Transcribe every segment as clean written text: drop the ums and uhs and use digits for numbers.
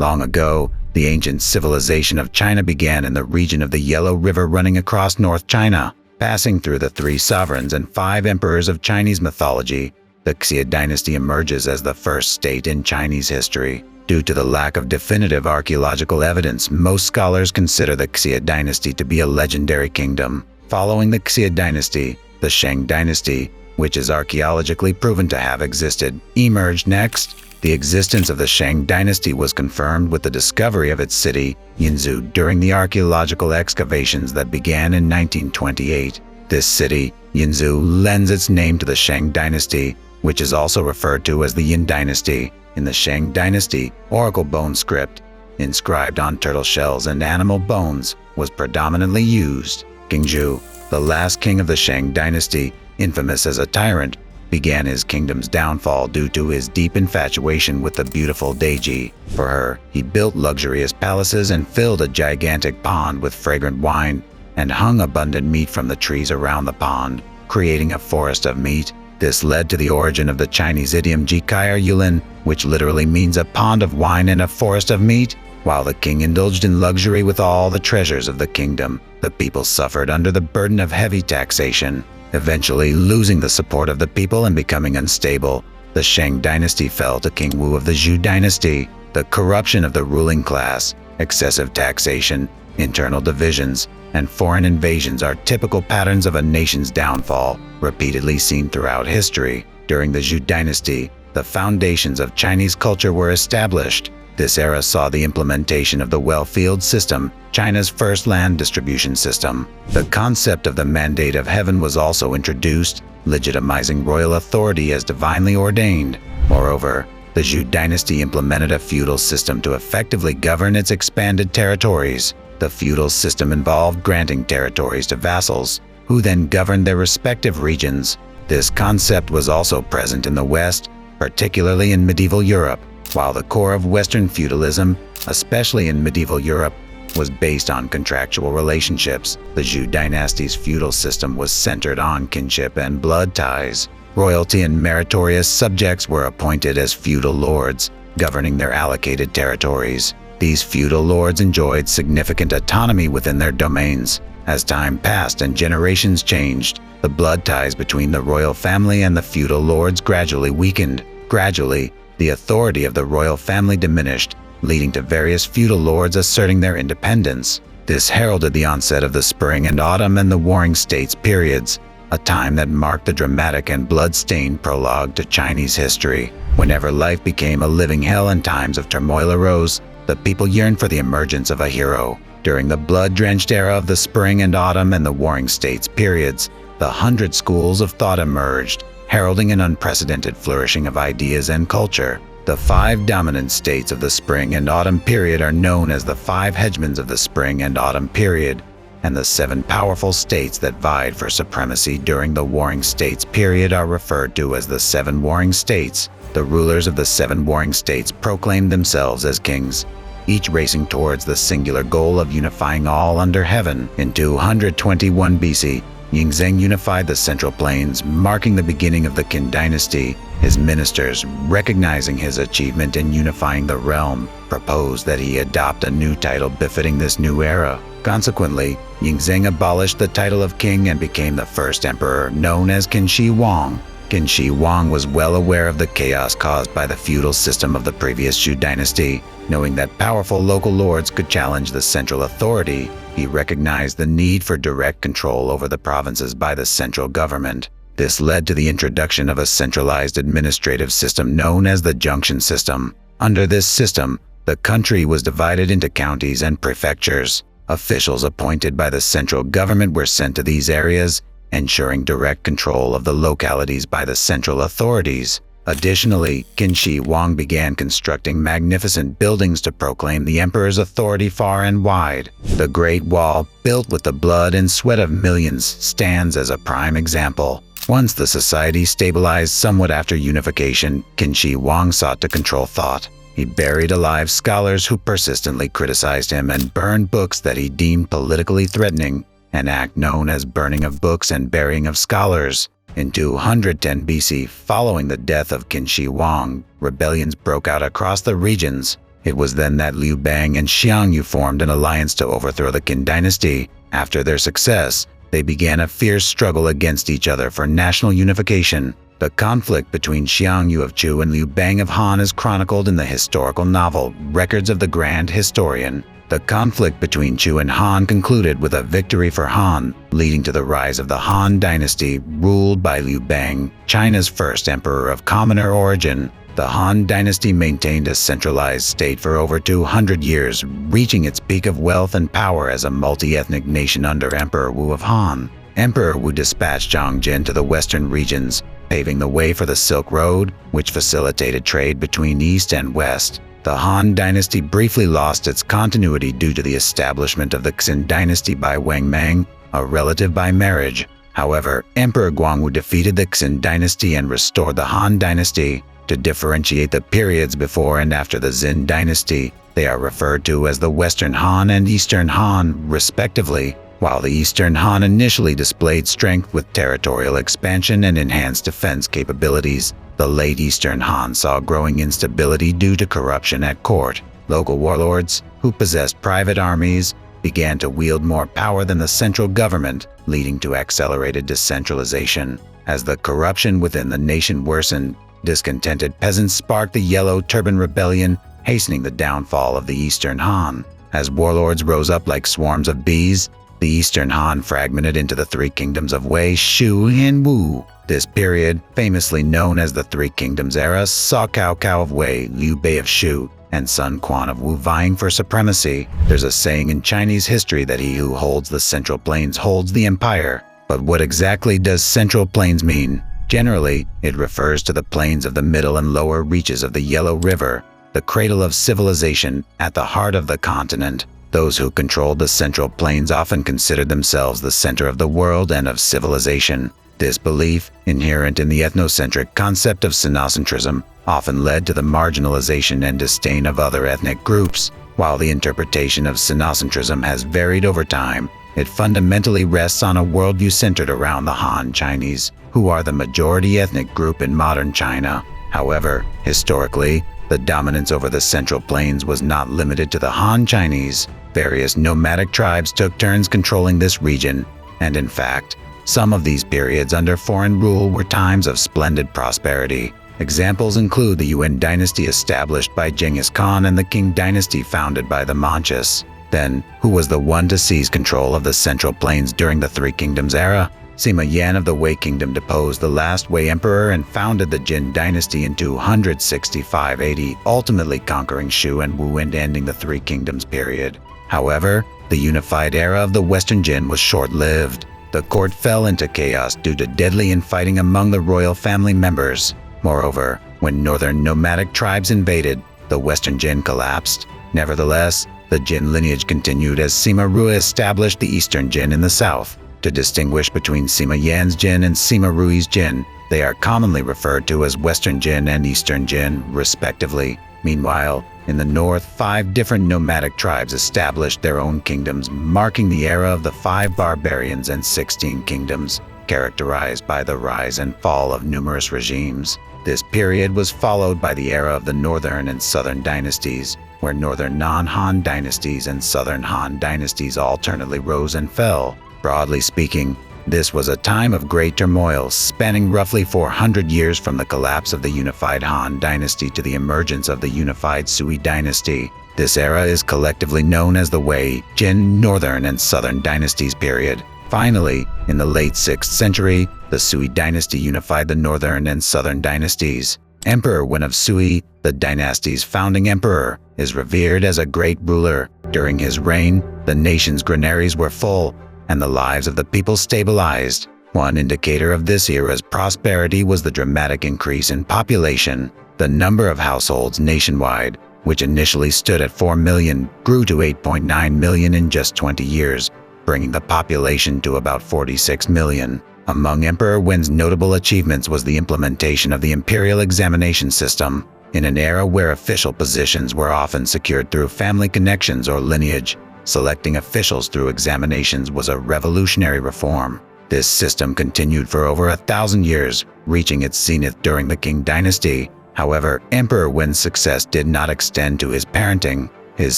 Long ago, the ancient civilization of China began in the region of the Yellow River running across North China. Passing through the 3 sovereigns and 5 emperors of Chinese mythology, the Xia dynasty emerges as the first state in Chinese history. Due to the lack of definitive archaeological evidence, most scholars consider the Xia dynasty to be a legendary kingdom. Following the Xia dynasty, the Shang dynasty, which is archaeologically proven to have existed, emerged next. The existence of the Shang dynasty was confirmed with the discovery of its city, Yinzhou, during the archaeological excavations that began in 1928. This city, Yinzhou, lends its name to the Shang dynasty, which is also referred to as the Yin dynasty. In the Shang dynasty, oracle bone script, inscribed on turtle shells and animal bones, was predominantly used. King Zhu, the last king of the Shang dynasty, infamous as a tyrant, began his kingdom's downfall due to his deep infatuation with the beautiful Deji. For her, he built luxurious palaces and filled a gigantic pond with fragrant wine, and hung abundant meat from the trees around the pond, creating a forest of meat. This led to the origin of the Chinese idiom Jikai'er Yulin, which literally means a pond of wine and a forest of meat. While the king indulged in luxury with all the treasures of the kingdom, the people suffered under the burden of heavy taxation. Eventually losing the support of the people and becoming unstable, the Shang dynasty fell to King Wu of the Zhou dynasty. The corruption of the ruling class, excessive taxation, internal divisions, and foreign invasions are typical patterns of a nation's downfall, repeatedly seen throughout history. During the Zhou dynasty, the foundations of Chinese culture were established. This era saw the implementation of the well-field system, China's first land distribution system. The concept of the mandate of heaven was also introduced, legitimizing royal authority as divinely ordained. Moreover, the Zhou dynasty implemented a feudal system to effectively govern its expanded territories. The feudal system involved granting territories to vassals, who then governed their respective regions. This concept was also present in the West, particularly in medieval Europe. While the core of Western feudalism, especially in medieval Europe, was based on contractual relationships, the Zhou dynasty's feudal system was centered on kinship and blood ties. Royalty and meritorious subjects were appointed as feudal lords, governing their allocated territories. These feudal lords enjoyed significant autonomy within their domains. As time passed and generations changed, the blood ties between the royal family and the feudal lords gradually weakened. Gradually, the authority of the royal family diminished, leading to various feudal lords asserting their independence. This heralded the onset of the Spring and Autumn and the Warring States periods, a time that marked the dramatic and blood-stained prologue to Chinese history. Whenever life became a living hell and times of turmoil arose, the people yearned for the emergence of a hero. During the blood-drenched era of the Spring and Autumn and the Warring States periods, the 100 schools of thought emerged, heralding an unprecedented flourishing of ideas and culture. The 5 dominant states of the Spring and Autumn period are known as the 5 hegemons of the Spring and Autumn period, and the 7 powerful states that vied for supremacy during the Warring States period are referred to as the 7 Warring States. The rulers of the 7 Warring States proclaimed themselves as kings, each racing towards the singular goal of unifying all under heaven. In 221 BC, Yingzheng unified the Central Plains, marking the beginning of the Qin dynasty. His ministers, recognizing his achievement in unifying the realm, proposed that he adopt a new title befitting this new era. Consequently, Yingzheng abolished the title of king and became the first emperor, known as Qin Shi Huang. Qin Shi Huang was well aware of the chaos caused by the feudal system of the previous Zhou dynasty. Knowing that powerful local lords could challenge the central authority, he recognized the need for direct control over the provinces by the central government. This led to the introduction of a centralized administrative system known as the junction system. Under this system, the country was divided into counties and prefectures. Officials appointed by the central government were sent to these areas, ensuring direct control of the localities by the central authorities. Additionally, Qin Shi Huang began constructing magnificent buildings to proclaim the emperor's authority far and wide. The Great Wall, built with the blood and sweat of millions, stands as a prime example. Once the society stabilized somewhat after unification, Qin Shi Huang sought to control thought. He buried alive scholars who persistently criticized him and burned books that he deemed politically threatening, an act known as burning of books and burying of scholars. In 210 BC, following the death of Qin Shi Huang, rebellions broke out across the regions. It was then that Liu Bang and Xiongnu formed an alliance to overthrow the Qin dynasty. After their success, they began a fierce struggle against each other for national unification. The conflict between Xiongnu of Chu and Liu Bang of Han is chronicled in the historical novel Records of the Grand Historian. The conflict between Chu and Han concluded with a victory for Han, leading to the rise of the Han dynasty ruled by Liu Bang, China's first emperor of commoner origin. The Han dynasty maintained a centralized state for over 200 years, reaching its peak of wealth and power as a multi-ethnic nation under Emperor Wu of Han. Emperor Wu dispatched Zhang Jin to the western regions, paving the way for the Silk Road, which facilitated trade between East and West. The Han dynasty briefly lost its continuity due to the establishment of the Qin dynasty by Wang Mang, a relative by marriage. However, Emperor Guangwu defeated the Qin dynasty and restored the Han dynasty. To differentiate the periods before and after the Xin dynasty, they are referred to as the Western Han and Eastern Han, respectively. While the Eastern Han initially displayed strength with territorial expansion and enhanced defense capabilities, the late Eastern Han saw growing instability due to corruption at court. Local warlords, who possessed private armies, began to wield more power than the central government, leading to accelerated decentralization. As the corruption within the nation worsened, discontented peasants sparked the Yellow Turban Rebellion, hastening the downfall of the Eastern Han. As warlords rose up like swarms of bees, the Eastern Han fragmented into the three kingdoms of Wei, Shu, and Wu. This period, famously known as the Three Kingdoms era, saw Cao Cao of Wei, Liu Bei of Shu, and Sun Quan of Wu vying for supremacy. There's a saying in Chinese history that he who holds the Central Plains holds the empire. But what exactly does Central Plains mean? Generally, it refers to the plains of the middle and lower reaches of the Yellow River, the cradle of civilization at the heart of the continent. Those who controlled the Central Plains often considered themselves the center of the world and of civilization. This belief, inherent in the ethnocentric concept of sinocentrism, often led to the marginalization and disdain of other ethnic groups. While the interpretation of sinocentrism has varied over time, it fundamentally rests on a worldview centered around the Han Chinese, who are the majority ethnic group in modern China. However, historically, the dominance over the Central Plains was not limited to the Han Chinese. Various nomadic tribes took turns controlling this region, and in fact, some of these periods under foreign rule were times of splendid prosperity. Examples include the Yuan dynasty established by Genghis Khan and the Qing dynasty founded by the Manchus. Then, who was the one to seize control of the Central Plains during the Three Kingdoms era? Sima Yan of the Wei Kingdom deposed the last Wei emperor and founded the Jin dynasty in 265 AD, ultimately conquering Shu and Wu and ending the Three Kingdoms period. However, the unified era of the Western Jin was short-lived. The court fell into chaos due to deadly infighting among the royal family members. Moreover, when northern nomadic tribes invaded, the Western Jin collapsed. Nevertheless, the Jin lineage continued as Sima Rui established the Eastern Jin in the south. To distinguish between Sima Yan's Jin and Sima Rui's Jin, they are commonly referred to as Western Jin and Eastern Jin, respectively. Meanwhile, in the north, 5 different nomadic tribes established their own kingdoms, marking the era of the 5 barbarians and 16 kingdoms, characterized by the rise and fall of numerous regimes. This period was followed by the era of the northern and southern dynasties, where northern non-Han dynasties and southern Han dynasties alternately rose and fell. Broadly speaking, this was a time of great turmoil, spanning roughly 400 years from the collapse of the unified Han dynasty to the emergence of the unified Sui dynasty. This era is collectively known as the Wei, Jin, Northern, and Southern dynasties period. Finally, in the late 6th century, the Sui dynasty unified the Northern and Southern dynasties. Emperor Wen of Sui, the dynasty's founding emperor, is revered as a great ruler. During his reign, the nation's granaries were full, and the lives of the people stabilized. One indicator of this era's prosperity was the dramatic increase in population. The number of households nationwide, which initially stood at 4 million, grew to 8.9 million in just 20 years, bringing the population to about 46 million. Among Emperor Wen's notable achievements was the implementation of the imperial examination system. In an era where official positions were often secured through family connections or lineage, selecting officials through examinations was a revolutionary reform. This system continued for over 1,000 years, reaching its zenith during the Qing dynasty. However, Emperor Wen's success did not extend to his parenting. His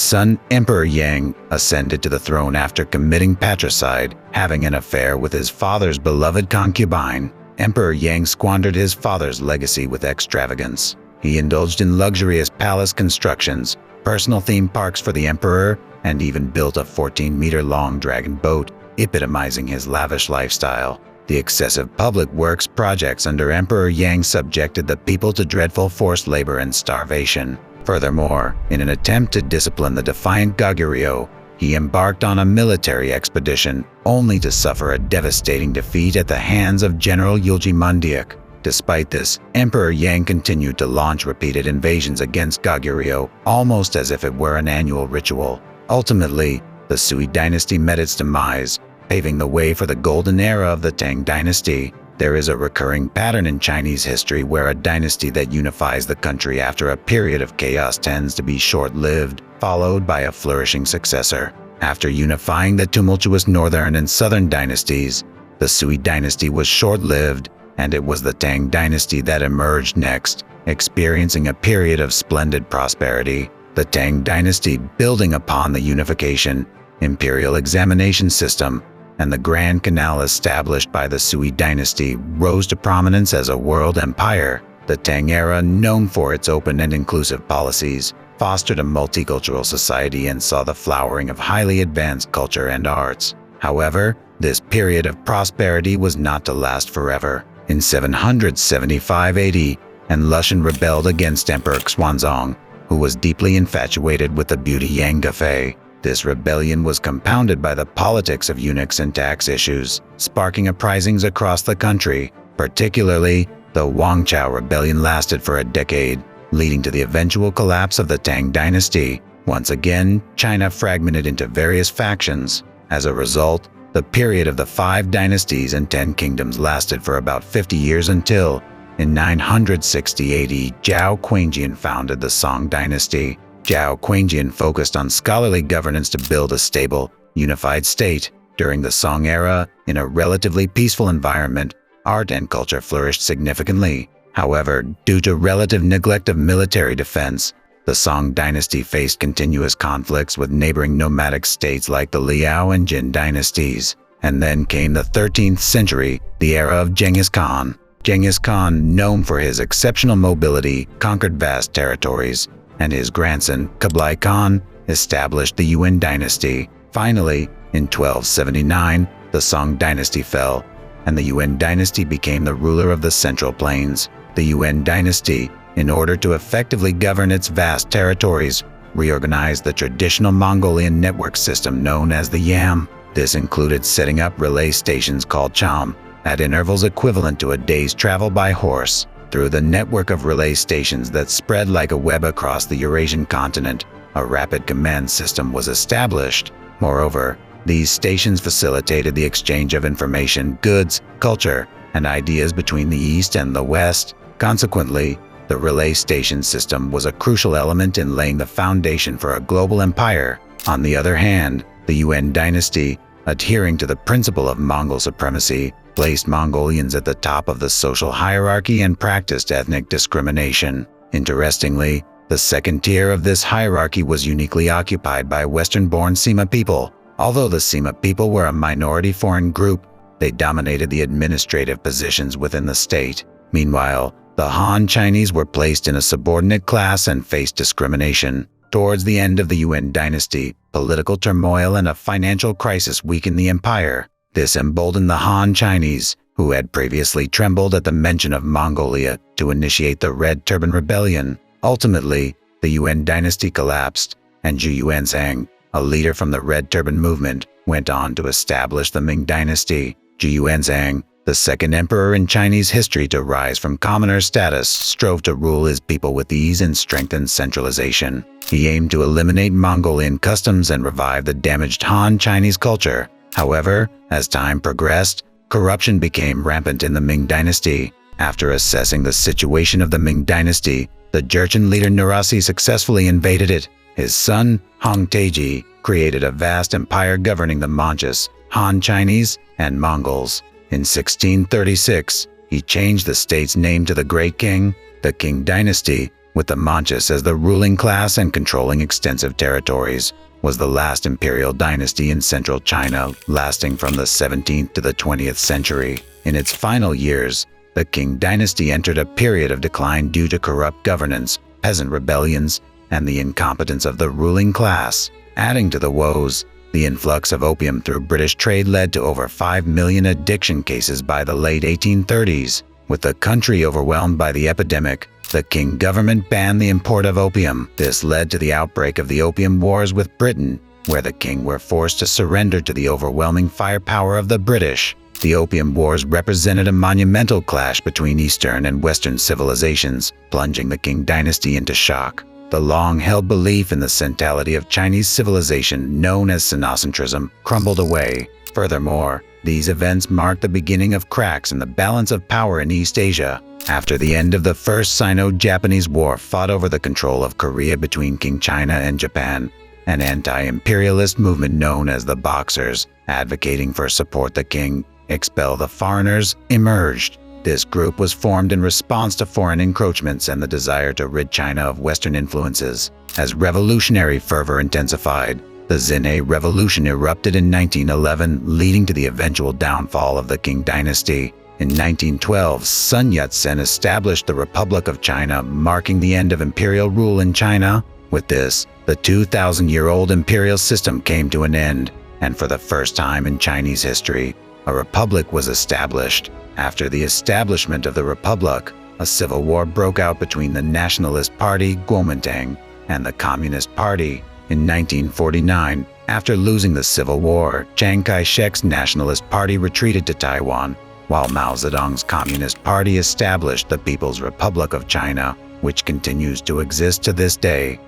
son, Emperor Yang, ascended to the throne after committing patricide, having an affair with his father's beloved concubine. Emperor Yang squandered his father's legacy with extravagance. He indulged in luxurious palace constructions, personal theme parks for the emperor, and even built a 14-meter-long dragon boat, epitomizing his lavish lifestyle. The excessive public works projects under Emperor Yang subjected the people to dreadful forced labor and starvation. Furthermore, in an attempt to discipline the defiant Goguryeo, he embarked on a military expedition, only to suffer a devastating defeat at the hands of General Yulji Mundiuk. Despite this, Emperor Yang continued to launch repeated invasions against Goguryeo, almost as if it were an annual ritual. Ultimately, the Sui dynasty met its demise, paving the way for the golden era of the Tang dynasty. There is a recurring pattern in Chinese history where a dynasty that unifies the country after a period of chaos tends to be short-lived, followed by a flourishing successor. After unifying the tumultuous northern and southern dynasties, the Sui dynasty was short-lived, and it was the Tang dynasty that emerged next, experiencing a period of splendid prosperity. The Tang dynasty, building upon the unification, imperial examination system, and the Grand Canal established by the Sui dynasty, rose to prominence as a world empire. The Tang era, known for its open and inclusive policies, fostered a multicultural society and saw the flowering of highly advanced culture and arts. However, this period of prosperity was not to last forever. In 775 AD, An Lushan rebelled against Emperor Xuanzong, who was deeply infatuated with the beauty Yang Gufei. This rebellion was compounded by the politics of eunuchs and tax issues, sparking uprisings across the country. Particularly, the Wangchao rebellion lasted for a decade, leading to the eventual collapse of the Tang dynasty. Once again, China fragmented into various factions. As a result, the period of the 5 dynasties and 10 kingdoms lasted for about 50 years until, in 960 AD, Zhao Quanjian founded the Song dynasty. Zhao Quanjian focused on scholarly governance to build a stable, unified state. During the Song era, in a relatively peaceful environment, art and culture flourished significantly. However, due to relative neglect of military defense, the Song dynasty faced continuous conflicts with neighboring nomadic states like the Liao and Jin dynasties. And then came the 13th century, the era of Genghis Khan. Genghis Khan, known for his exceptional mobility, conquered vast territories, and his grandson, Kublai Khan, established the Yuan dynasty. Finally, in 1279, the Song dynasty fell, and the Yuan dynasty became the ruler of the Central Plains. The Yuan dynasty, in order to effectively govern its vast territories, reorganized the traditional Mongolian network system known as the Yam. This included setting up relay stations called Cham, at intervals equivalent to a day's travel by horse. Through the network of relay stations that spread like a web across the Eurasian continent, a rapid command system was established. Moreover, these stations facilitated the exchange of information, goods, culture, and ideas between the East and the West. Consequently, the relay station system was a crucial element in laying the foundation for a global empire. On the other hand, the Yuan dynasty, adhering to the principle of Mongol supremacy, placed Mongolians at the top of the social hierarchy and practiced ethnic discrimination. Interestingly, the second tier of this hierarchy was uniquely occupied by Western-born Sima people. Although the Sima people were a minority foreign group, they dominated the administrative positions within the state. Meanwhile, the Han Chinese were placed in a subordinate class and faced discrimination. Towards the end of the Yuan dynasty, political turmoil and a financial crisis weakened the empire. This emboldened the Han Chinese, who had previously trembled at the mention of Mongolia, to initiate the Red Turban Rebellion. Ultimately, the Yuan dynasty collapsed, and Zhu Yuanzhang, a leader from the Red Turban movement, went on to establish the Ming dynasty. Zhu Yuanzhang, the second emperor in Chinese history to rise from commoner status, strove to rule his people with ease and strengthen centralization. He aimed to eliminate Mongolian customs and revive the damaged Han Chinese culture. However, as time progressed, corruption became rampant in the Ming dynasty. After assessing the situation of the Ming dynasty, the Jurchen leader Nurasi successfully invaded it. His son, Hong Taiji, created a vast empire governing the Manchus, Han Chinese, and Mongols. In 1636, he changed the state's name to the Great King. The Qing dynasty, with the Manchus as the ruling class and controlling extensive territories, was the last imperial dynasty in central China, lasting from the 17th to the 20th century. In its final years, the Qing dynasty entered a period of decline due to corrupt governance, peasant rebellions, and the incompetence of the ruling class. Adding to the woes, the influx of opium through British trade led to over 5 million addiction cases by the late 1830s. With the country overwhelmed by the epidemic, the Qing government banned the import of opium. This led to the outbreak of the Opium Wars with Britain, where the Qing were forced to surrender to the overwhelming firepower of the British. The Opium Wars represented a monumental clash between Eastern and Western civilizations, plunging the Qing dynasty into shock. The long-held belief in the centrality of Chinese civilization, known as Sinocentrism, crumbled away. Furthermore, these events marked the beginning of cracks in the balance of power in East Asia. After the end of the First Sino-Japanese War fought over the control of Korea between King China and Japan, an anti-imperialist movement known as the Boxers, advocating for support the Qing, expel the foreigners, emerged. This group was formed in response to foreign encroachments and the desire to rid China of Western influences. As revolutionary fervor intensified, the Xinhai Revolution erupted in 1911, leading to the eventual downfall of the Qing dynasty. In 1912, Sun Yat-sen established the Republic of China, marking the end of imperial rule in China. With this, the 2,000-year-old imperial system came to an end, and for the first time in Chinese history, a republic was established. After the establishment of the republic, a civil war broke out between the Nationalist Party, Kuomintang, and the Communist Party. In 1949, after losing the civil war, Chiang Kai-shek's Nationalist Party retreated to Taiwan, while Mao Zedong's Communist Party established the People's Republic of China, which continues to exist to this day.